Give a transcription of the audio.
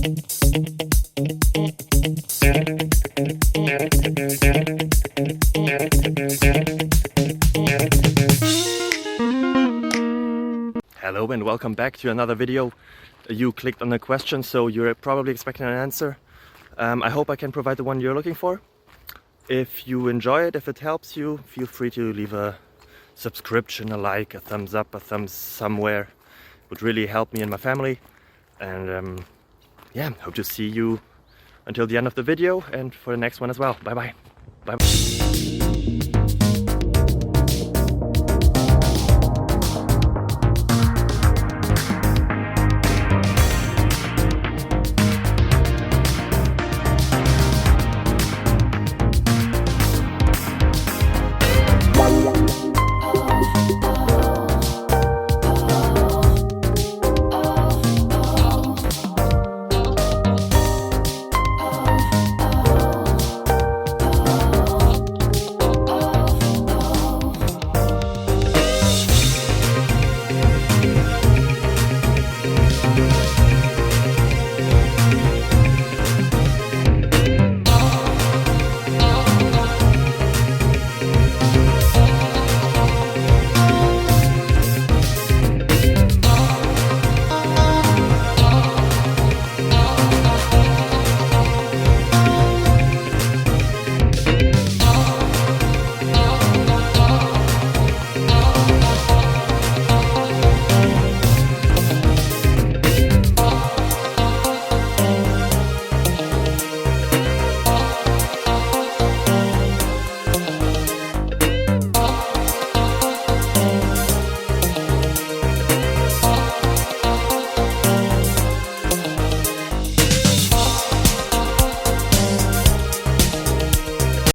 Hello and welcome back to another video. You clicked on a question, so you're probably expecting an answer. I hope I can provide the one you're looking for. If you enjoy it, if it helps you, feel free to leave a subscription, a like, a thumbs up, a thumbs somewhere. It would really help me and my family. And yeah, hope to see you until the end of the video and for the next one as well. Bye bye. Bye bye.